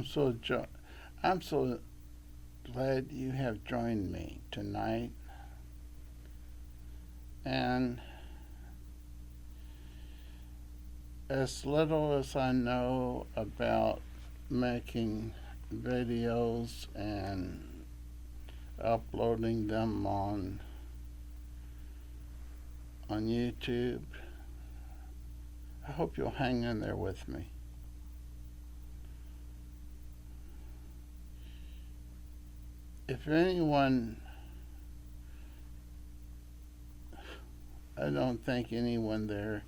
I'm so I'm so glad you have joined me tonight. And as little as I know about making videos and uploading them on YouTube, I hope you'll hang in there with me. If anyone, I don't think anyone there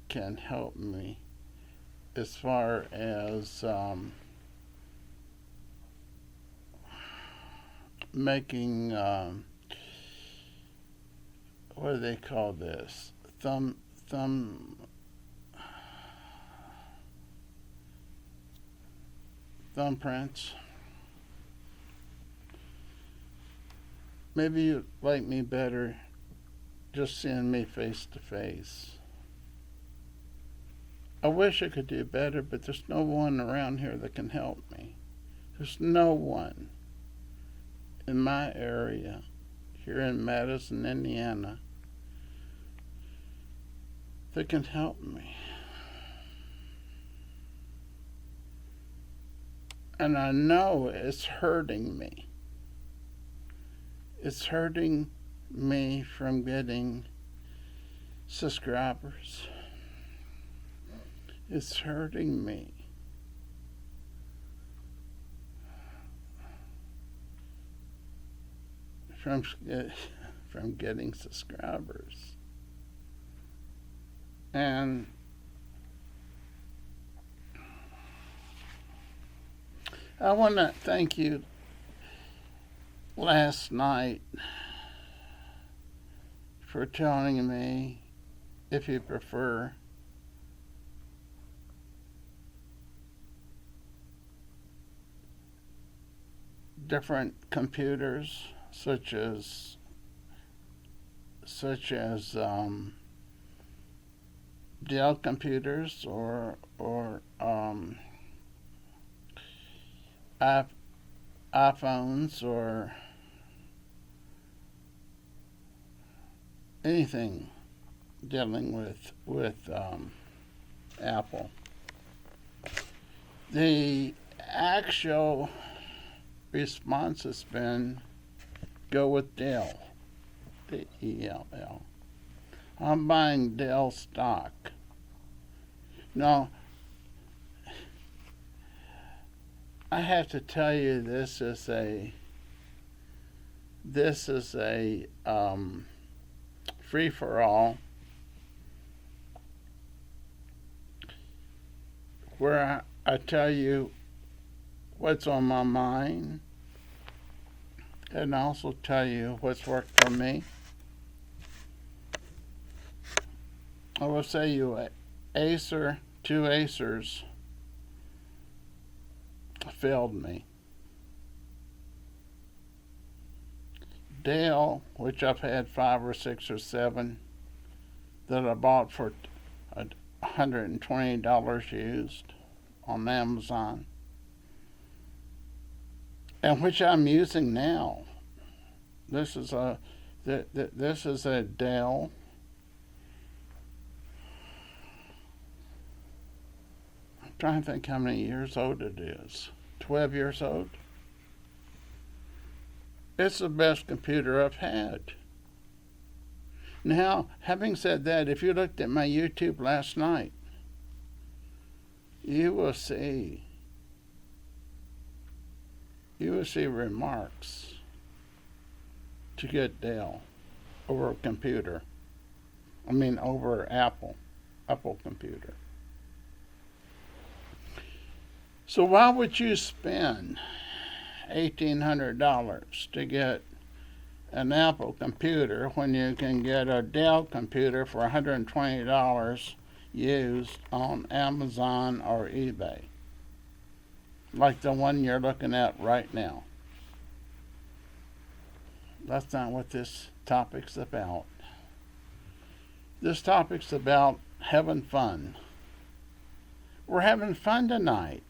can help me as far as making what do they call this? Thumb thumbprints. Maybe you'd like me better just seeing me face to face. I wish I could do better, but there's no one around here that can help me. There's no one in my area here in Madison, Indiana, that can help me. And I know it's hurting me. It's hurting me from getting subscribers. It's hurting me from getting subscribers. And I want to thank you last night for telling me, if you prefer, different computers such as Dell computers or iPhones or anything dealing with Apple. The actual response has been go with Dell, DELL. I'm buying Dell stock. Now, I have to tell you, this is a free for all where I tell you what's on my mind and also tell you what's worked for me. I will say you two Acers failed me. Dell, which I've had 5 or 6 or 7 that I bought for $120 used on Amazon, and which I'm using now. This is a Dell. I'm trying to think how many years old it is. 12 years old. It's the best computer I've had. Now, having said that, if you looked at my YouTube last night, you will see remarks to get Dell over a computer. Over Apple computer. So why would you spend $1,800 to get an Apple computer when you can get a Dell computer for $120 used on Amazon or eBay, like the one you're looking at right now? That's not what this topic's about. This topic's about having fun. We're having fun tonight.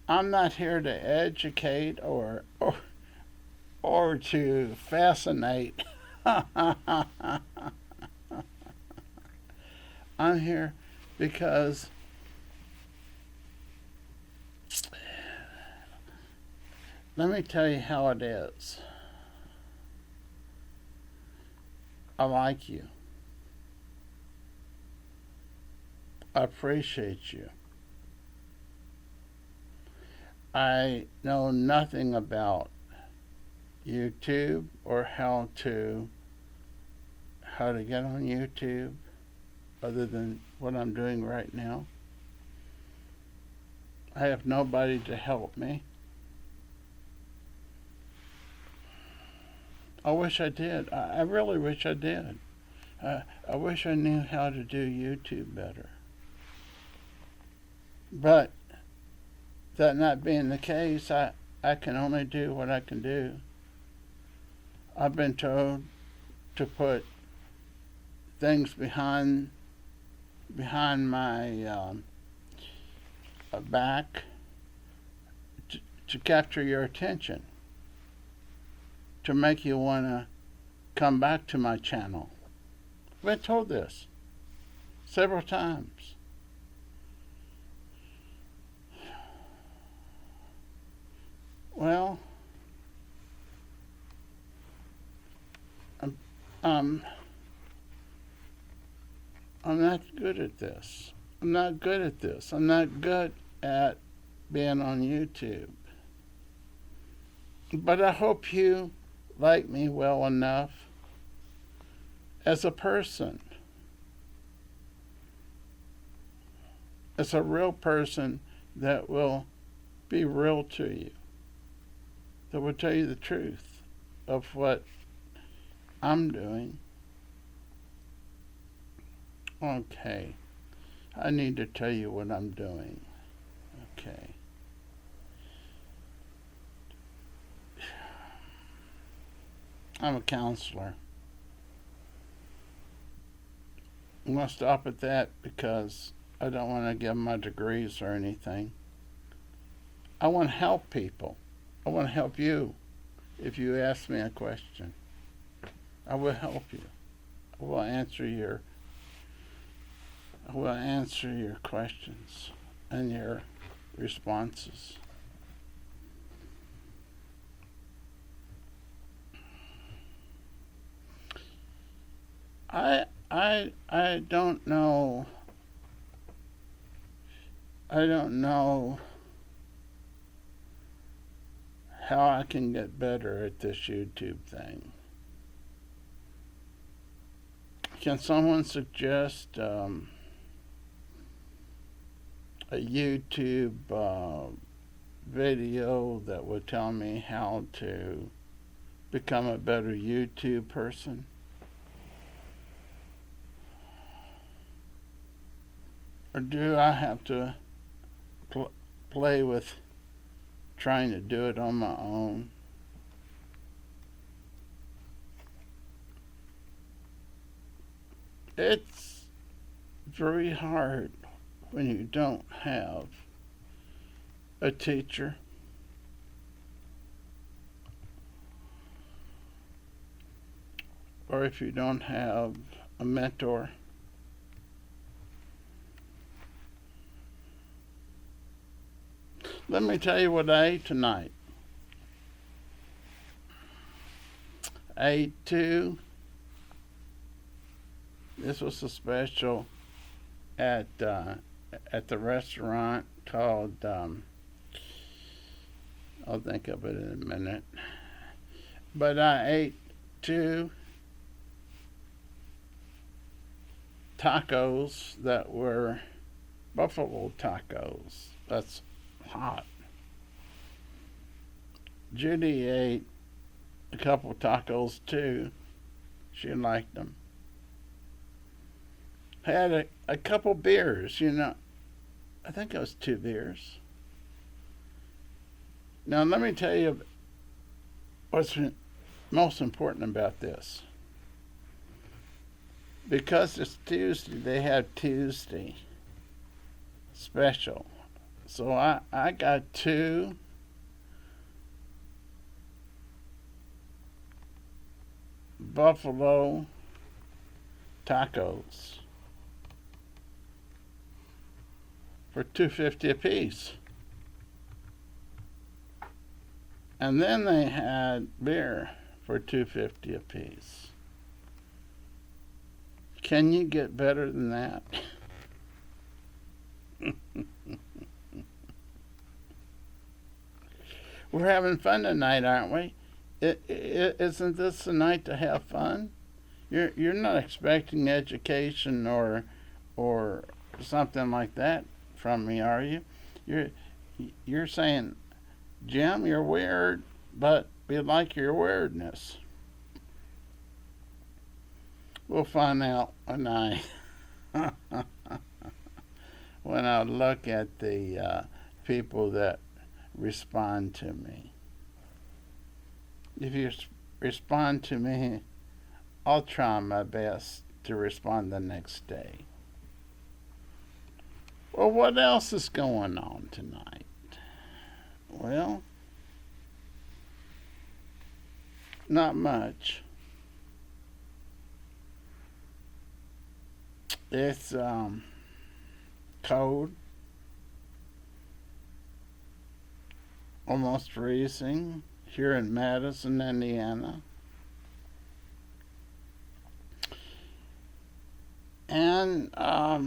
I'm not here to educate or to fascinate. I'm here because let me tell you how it is. I like you. I appreciate you. I know nothing about YouTube or how to get on YouTube other than what I'm doing right now. I have nobody to help me. I wish I did. I really wish I did. I wish I knew how to do YouTube better. But that not being the case, I can only do what I can do. I've been told to put things behind my back to capture your attention, to make you want to come back to my channel. I've been told this several times. Well, I'm not good at this. I'm not good at this. I'm not good at being on YouTube. But I hope you like me well enough as a person, as a real person that will be real to you, that will tell you the truth of what I'm doing. Okay, I need to tell you what I'm doing. Okay. I'm a counselor. I'm going to stop at that because I don't want to give my degrees or anything. I want to help people. I want to help you. If you ask me a question, I will help you. I will answer your questions and your responses. I don't know. I don't know how I can get better at this YouTube thing. Can someone suggest a YouTube video that would tell me how to become a better YouTube person? Or do I have to play with trying to do it on my own? It's very hard when you don't have a teacher. Or if you don't have a mentor. Let me tell you what I ate tonight. I ate this was a special at the restaurant called, I'll think of it in a minute. But I ate 2 tacos that were buffalo tacos. That's hot. Judy ate a couple tacos too. She liked them. Had a couple beers, I think it was 2 beers. Now let me tell you what's most important about this. Because it's Tuesday, they have Tuesday special. So I got two buffalo tacos for $2.50 a piece. And then they had beer for $2.50 a piece. Can you get better than that? We're having fun tonight, aren't we? Isn't this the night to have fun? You're not expecting education or something like that from me, are you? You're saying, Jim, you're weird, but we like your weirdness. We'll find out when I when I look at the people that respond to me. If you respond to me, I'll try my best to respond the next day. Well, what else is going on tonight? Well, not much. It's cold, almost freezing here in Madison, Indiana. And I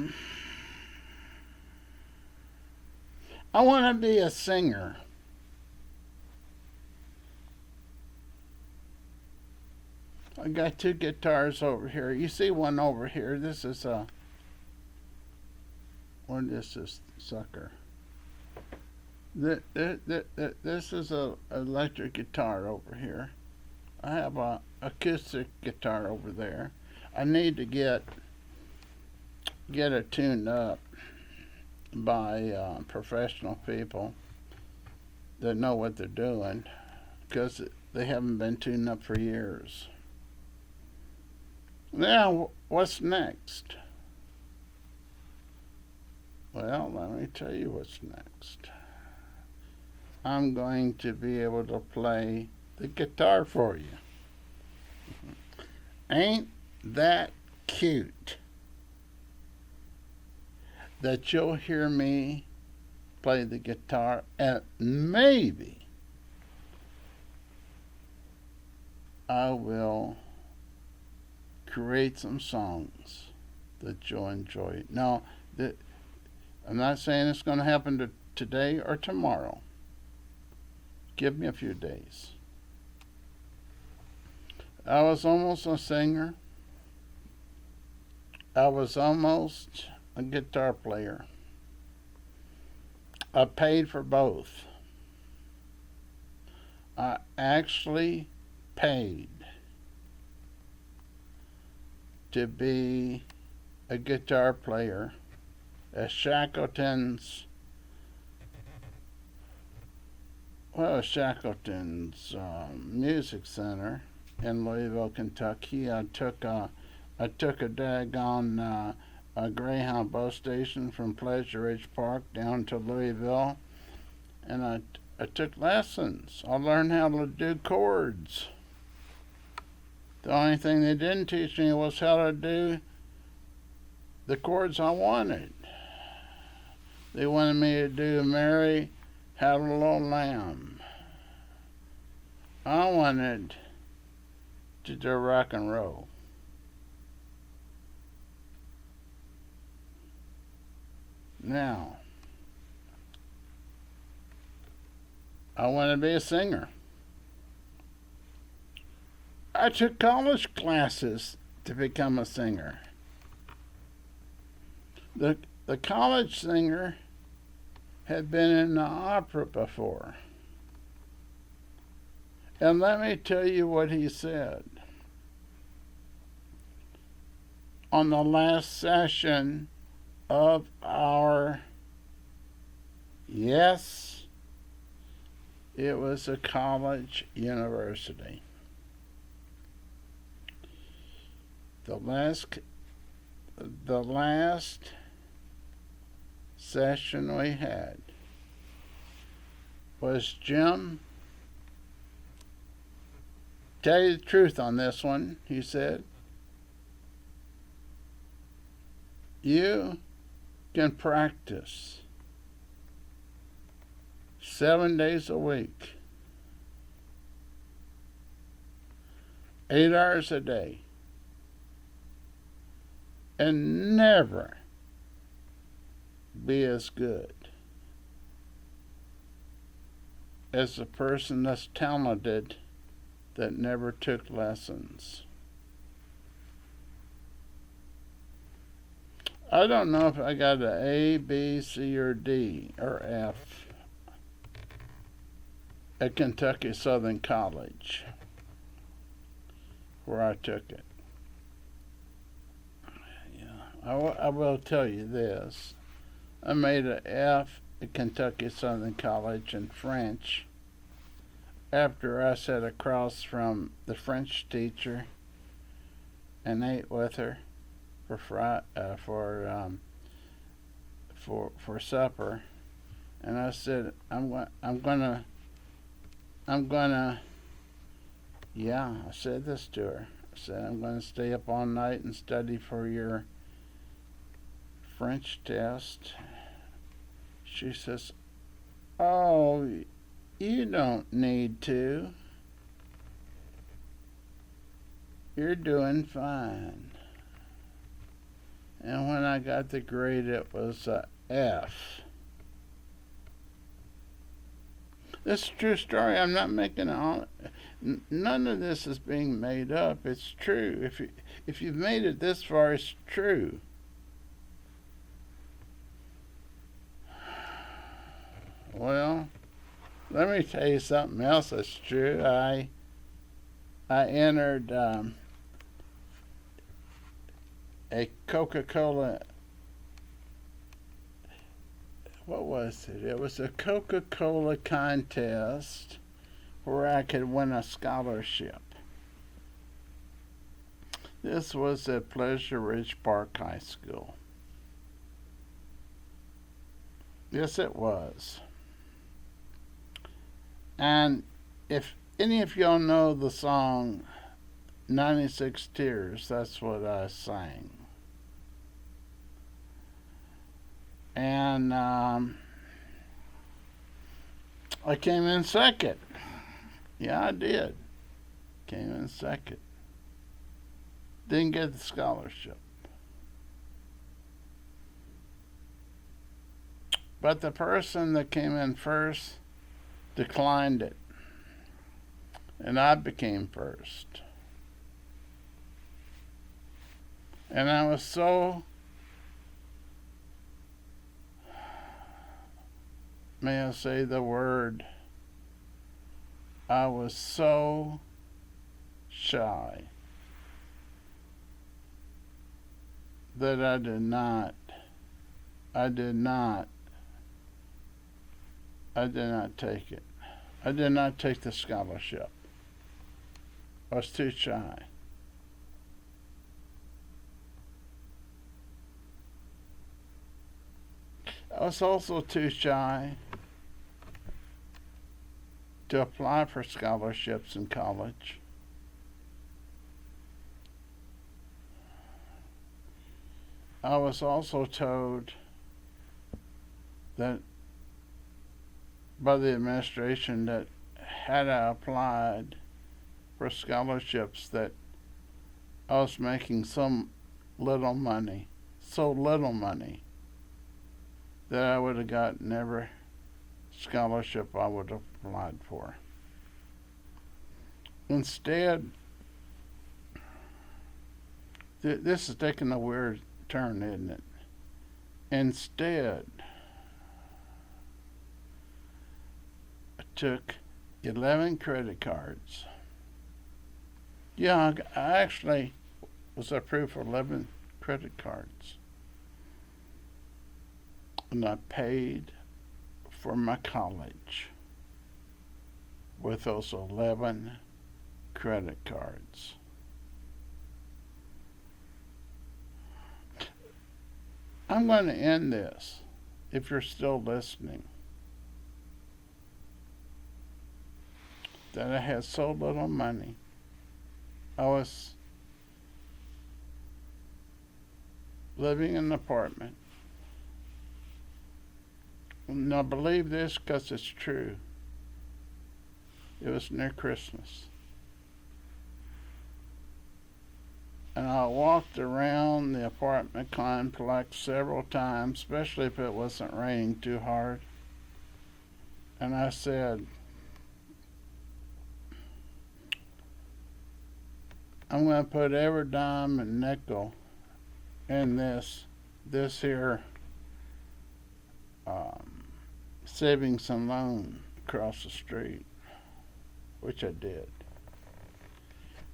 want to be a singer. I got two guitars over here. You see one over here. This is what is this sucker? This is a electric guitar over here. I have a acoustic guitar over there. I need to get it tuned up by professional people that know what they're doing, because they haven't been tuned up for years. Now, what's next? Well, let me tell you what's next. I'm going to be able to play the guitar for you. Ain't that cute that you'll hear me play the guitar, and maybe I will create some songs that you'll enjoy. Now, I'm not saying it's going to happen today or tomorrow. Give me a few days. I was almost a singer. I was almost a guitar player. I paid for both. I actually paid to be a guitar player at Shackleton's Music Center in Louisville, Kentucky. I took a daggone a Greyhound bus station from Pleasure Ridge Park down to Louisville, and I took lessons. I learned how to do chords. The only thing they didn't teach me was how to do the chords I wanted. They wanted me to do Mary Had a Little Lamb. I wanted to do rock and roll. Now, I want to be a singer. I took college classes to become a singer. The college singer had been in the opera before. And let me tell you what he said. On the last session of our, yes, it was a college university. The last session we had, was, Jim, tell you the truth on this one, he said. You can practice 7 days a week, 8 hours a day, and never be as good as the person that's talented that never took lessons. I don't know if I got an A, B, C, or D, or F at Kentucky Southern College, where I took it. Yeah, I will tell you this. I made an F at Kentucky Southern College in French after I sat across from the French teacher and ate with her for supper, and I said, I'm gonna, yeah, I said this to her. I said, I'm gonna stay up all night and study for your French test. She says, oh, you don't need to. You're doing fine. And when I got the grade, it was a F. This is a true story. I'm not making none of this is being made up. It's true. If you've made it this far, it's true. Well, let me tell you something else that's true. I entered a Coca-Cola. What was it? It was a Coca-Cola contest where I could win a scholarship. This was at Pleasure Ridge Park High School. Yes, it was. And if any of y'all know the song 96 Tears, that's what I sang. And I came in second. Yeah, I did. Came in second. Didn't get the scholarship. But the person that came in first declined it. And I became first. And I was so, may I say the word, I was so shy that I did not take it. I did not take the scholarship. I was too shy. I was also too shy to apply for scholarships in college. I was also told that by the administration that had I applied for scholarships that I was making so little money that I would have gotten every scholarship I would have applied for. Instead, this is taking a weird turn, isn't it? Instead, I took 11 credit cards. Yeah, I actually was approved for 11 credit cards. And I paid for my college with those 11 credit cards. I'm going to end this if you're still listening. that I had so little money. I was living in an apartment. Now, believe this because it's true. It was near Christmas. And I walked around the apartment complex several times, especially if it wasn't raining too hard. And I said, I'm going to put every dime and nickel in this here savings and loan across the street, which I did.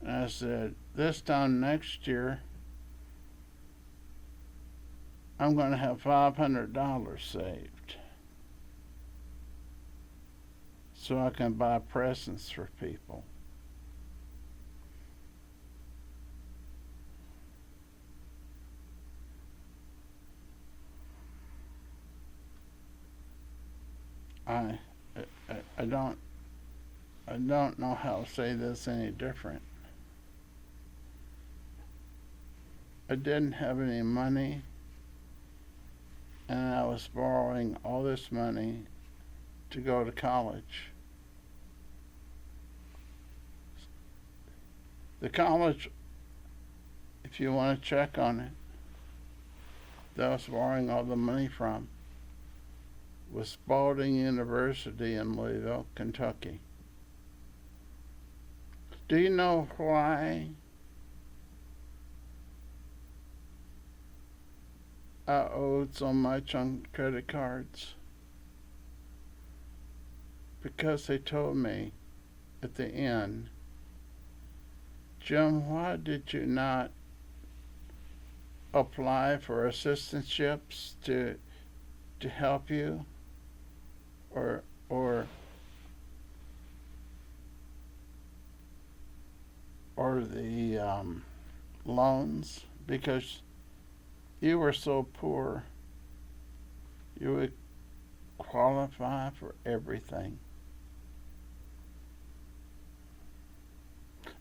And I said, this time next year, I'm going to have $500 saved so I can buy presents for people. I don't know how to say this any different. I didn't have any money, and I was borrowing all this money to go to college. The college, if you want to check on it, that I was borrowing all the money from was Spalding University in Louisville, Kentucky. Do you know why I owed so much on credit cards? Because they told me at the end, Jim, why did you not apply for assistantships to help you? Or the loans, because you were so poor, you would qualify for everything.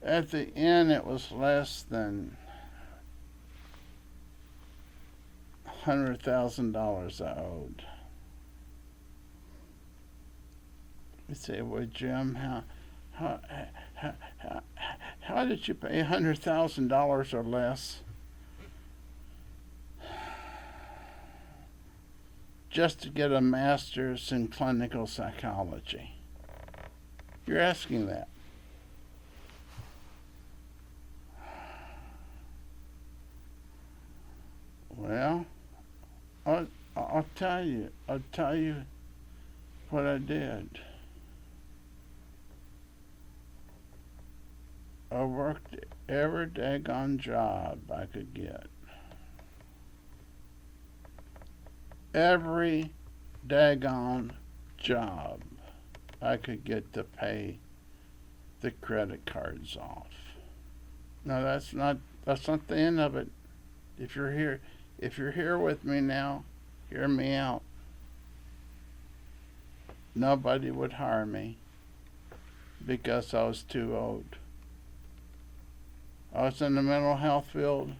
At the end, it was less than $100,000 I owed. You say, well, Jim, how did you pay $100,000 or less just to get a master's in clinical psychology? You're asking that. Well, I'll tell you what I did. I worked every daggone job I could get. Every daggone job I could get to pay the credit cards off. Now that's not the end of it. If you're here with me now, hear me out. Nobody would hire me because I was too old. I was in the mental health field,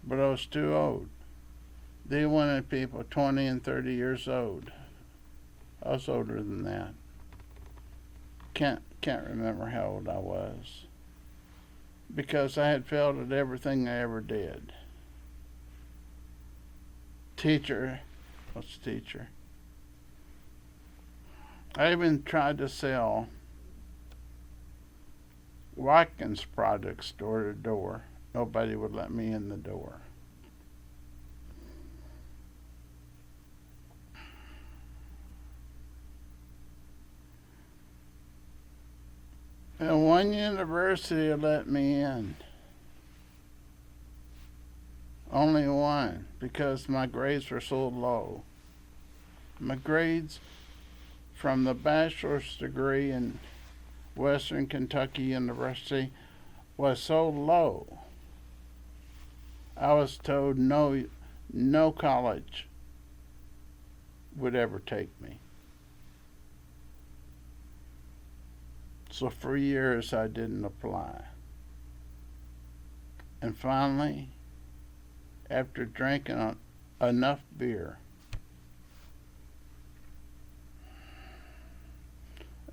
but I was too old. They wanted people 20 and 30 years old. I was older than that. Can't remember how old I was. Because I had failed at everything I ever did. What's teacher? I even tried to sell Watkins products door to door. Nobody would let me in the door. And one university let me in. Only one, because my grades were so low. My grades from the bachelor's degree in Western Kentucky University was so low. I was told no college would ever take me. So for years I didn't apply. And finally, after drinking enough beer,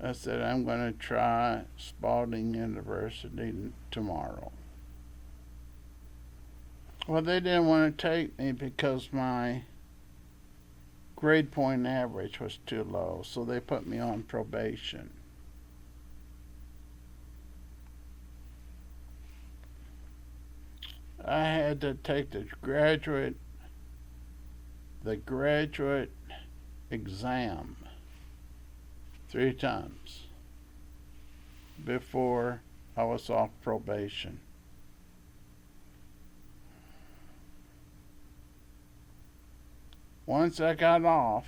I said, I'm going to try Spalding University tomorrow. Well, they didn't want to take me because my grade point average was too low, so they put me on probation. I had to take the graduate exam 3 times before I was off probation. Once I got off,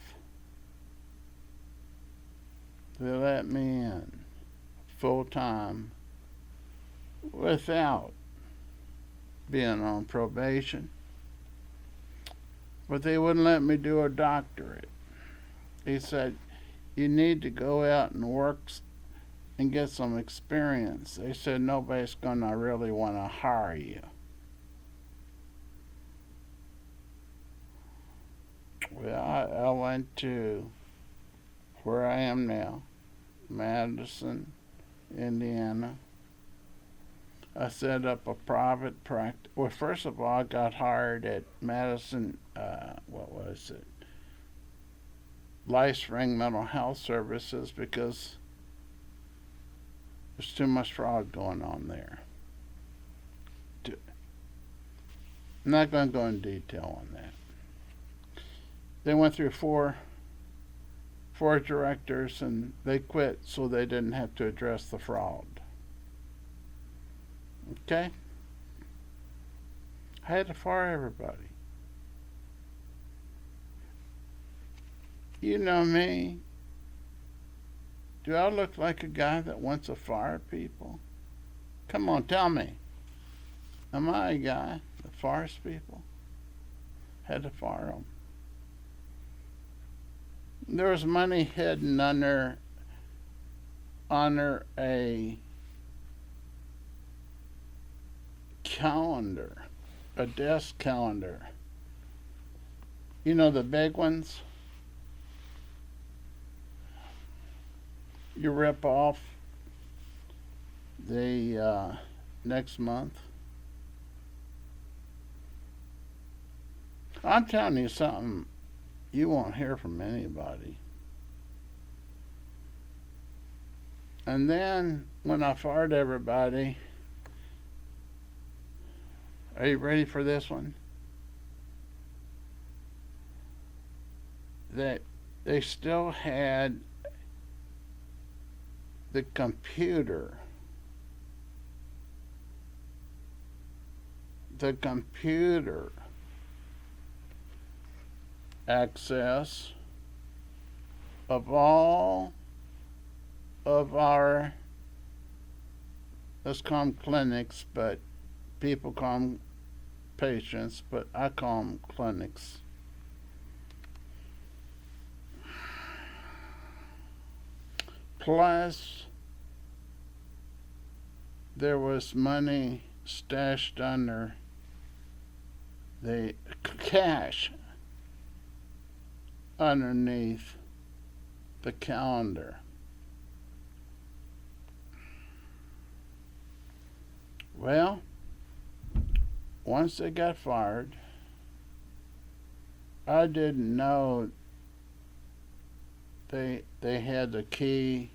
they let me in full time without being on probation. But they wouldn't let me do a doctorate. He said, you need to go out and work and get some experience. They said nobody's going to really want to hire you. Well, I went to where I am now, Madison, Indiana. I set up a private practice. Well, first of all, I got hired at Madison, LifeSpring Mental Health Services, because there's too much fraud going on there. I'm not going to go in detail on that. They went through four directors and they quit so they didn't have to address the fraud. Okay? I had to fire everybody. You know me. Do I look like a guy that wants to fire people? Come on, tell me. Am I a guy that fires people? Had to fire them. There was money hidden under a calendar, a desk calendar. You know the big ones? You rip off the next month. I'm telling you something you won't hear from anybody. And then when I fired everybody, are you ready for this one? That they still had the computer access of all of our, let's call them clinics, but people call them patients, but I call them clinics. Plus, there was money stashed under the cash underneath the calendar. Well, once they got fired, I didn't know they had the key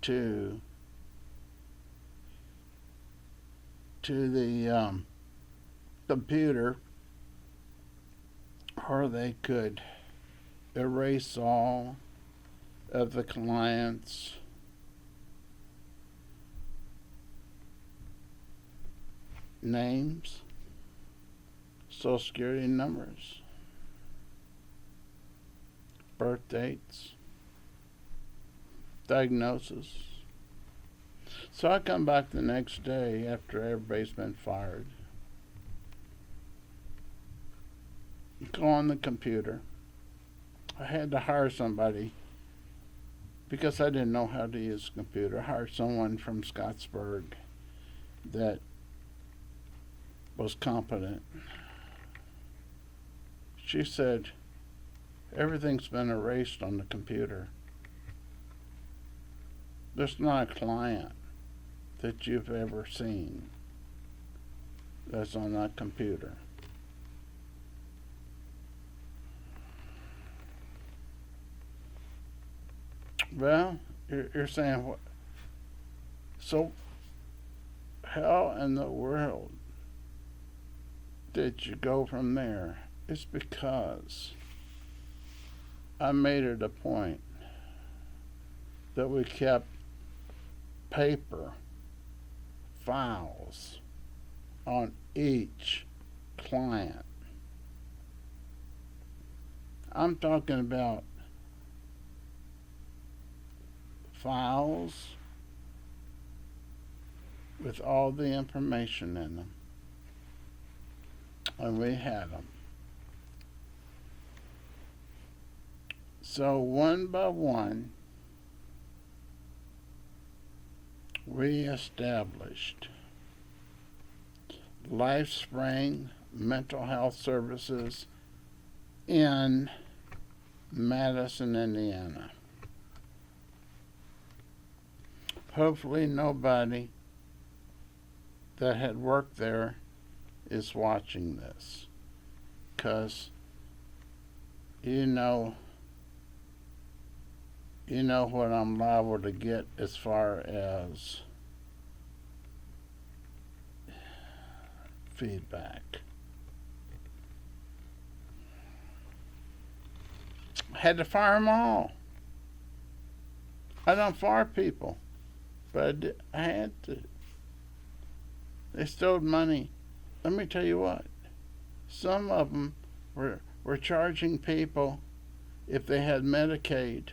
to the computer, or they could erase all of the clients' names, social security numbers, birth dates, diagnosis. So I come back the next day after everybody's been fired. Go on the computer. I had to hire somebody because I didn't know how to use a computer. I hired someone from Scottsburg that was competent. She said, everything's been erased on the computer. There's not a client that you've ever seen that's on that computer. Well, you're saying what? So, how in the world did you go from there? It's because I made it a point that we kept paper files on each client. I'm talking about files with all the information in them. And we had them. So one by one, we established LifeSpring Mental Health Services in Madison, Indiana. Hopefully nobody that had worked there is watching this, because you know what I'm liable to get as far as feedback. Had to fire them all. I don't fire people, but I had to. They stole money. Let me tell you what. Some of them were charging people if they had Medicaid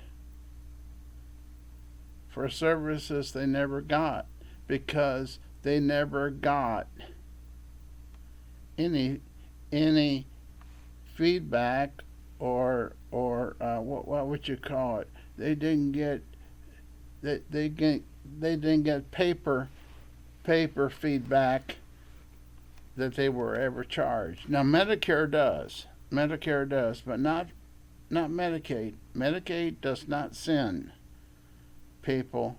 for services they never got, because they never got any feedback or what would you call it? They didn't get paper feedback that they were ever charged. Now Medicare does, but not Medicaid. Medicaid does not send people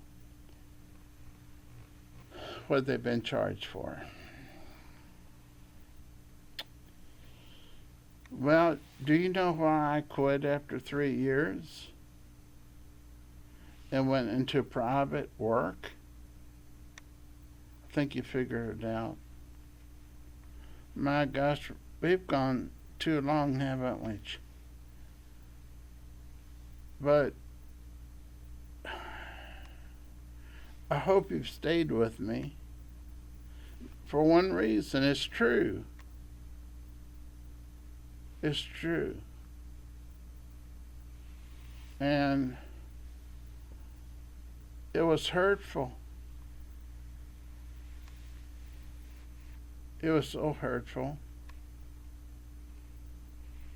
what they've been charged for. Well, do you know why I quit after 3 years and went into private work? I think you figured it out. My gosh, we've gone too long, haven't we? But I hope you've stayed with me. For one reason, it's true. It's true. And it was hurtful. It was so hurtful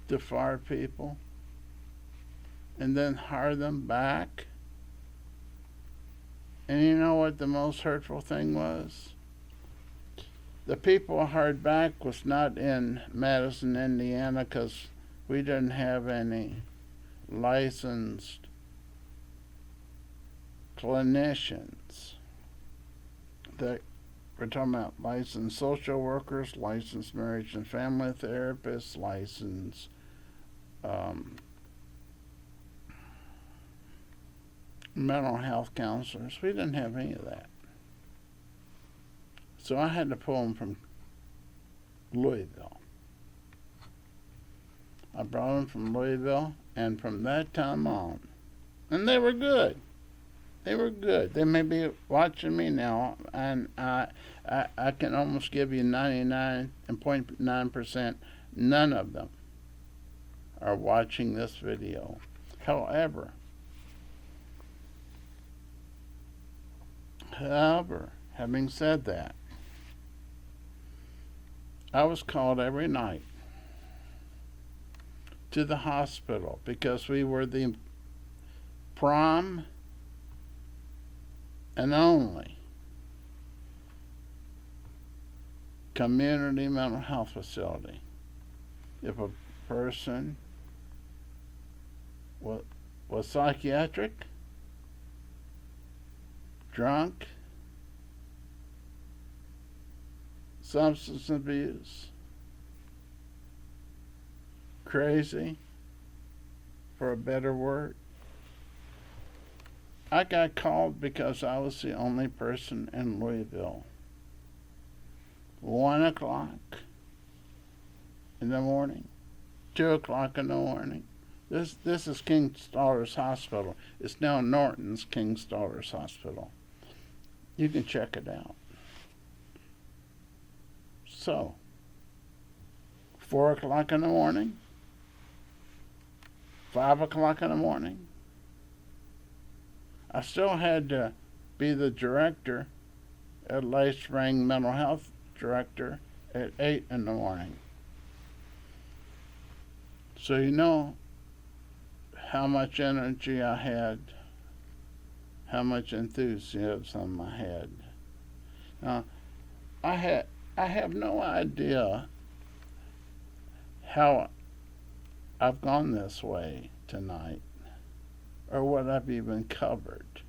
to fire people and then hire them back. And you know what the most hurtful thing was? The people I hired back was not in Madison, Indiana, because we didn't have any licensed clinicians. We're talking about licensed social workers, licensed marriage and family therapists, licensed mental health counselors. We didn't have any of that. So I had to pull them from Louisville. I brought them from Louisville, and from that time on, and they were good. They were good. They may be watching me now, and I can almost give you 99.9%. None of them are watching this video. However, having said that, I was called every night to the hospital because we were the prime and only community mental health facility. If a person was psychiatric, drunk, substance abuse, crazy, for a better word. I got called because I was the only person in Louisville. 1 o'clock in the morning, 2 o'clock in the morning. This is King Stallers Hospital. It's now Norton's King Stallers Hospital. You can check it out. So, 4 o'clock in the morning, 5 o'clock in the morning. I still had to be the director at Lake Spring Mental Health Director at 8 in the morning. So you know how much energy I had, how much enthusiasm I had. Now, I have no idea how I've gone this way tonight or what I've even covered.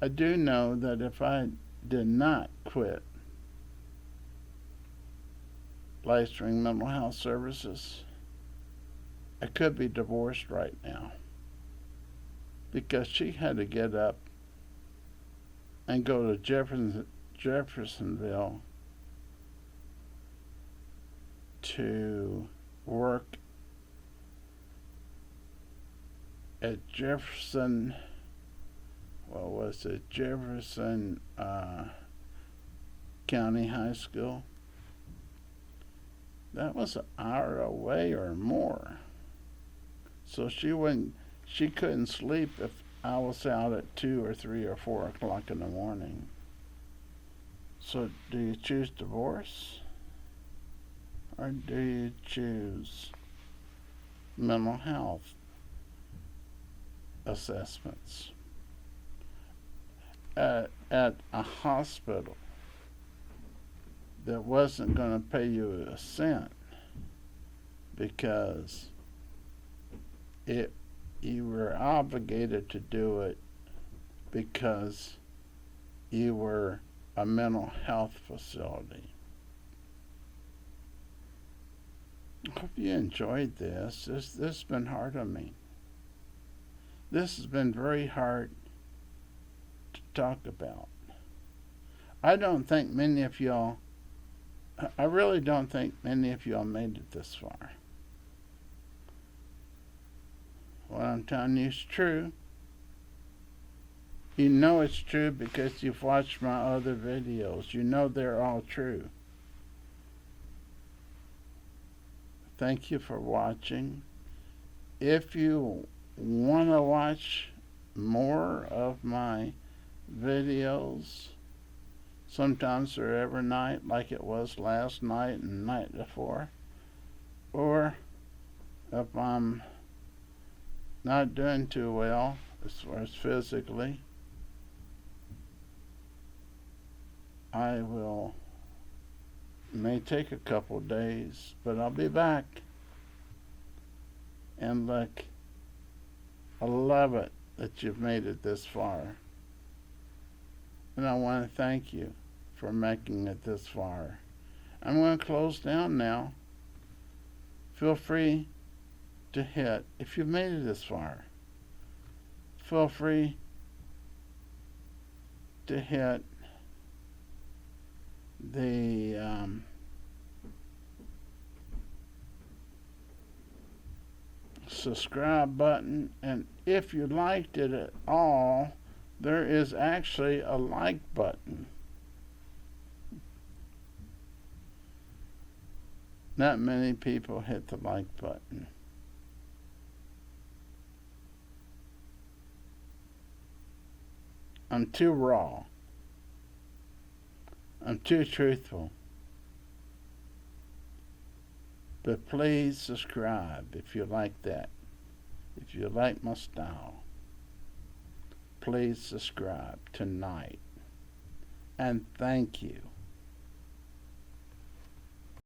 I do know that if I did not quit Lake Spring Mental Health Services, I could be divorced right now, because she had to get up and go to Jeffersonville to work at Jefferson County High School. That was an hour away or more. So she couldn't sleep if I was out at 2 or 3 or 4 o'clock in the morning. So do you choose divorce? Or do you choose mental health assessments at a hospital that wasn't going to pay you a cent because you were obligated to do it because you were a mental health facility? I hope you enjoyed this. This has been hard on me. This has been very hard to talk about. I really don't think many of y'all made it this far. What I'm telling you is true. You know it's true because you've watched my other videos. You know they're all true. Thank you for watching. If you want to watch more of my videos, sometimes they're every night like it was last night and the night before, or if I'm not doing too well as far as physically, I may take a couple days, but I'll be back. And look, I love it that you've made it this far. And I want to thank you for making it this far. I'm going to close down now. Feel free to hit, if you've made it this far, feel free to hit the subscribe button, and if you liked it at all, there is actually a like button. Not many people hit the like button. I'm too raw. I'm too truthful. But please subscribe if you like that. If you like my style. please subscribe tonight. And thank you.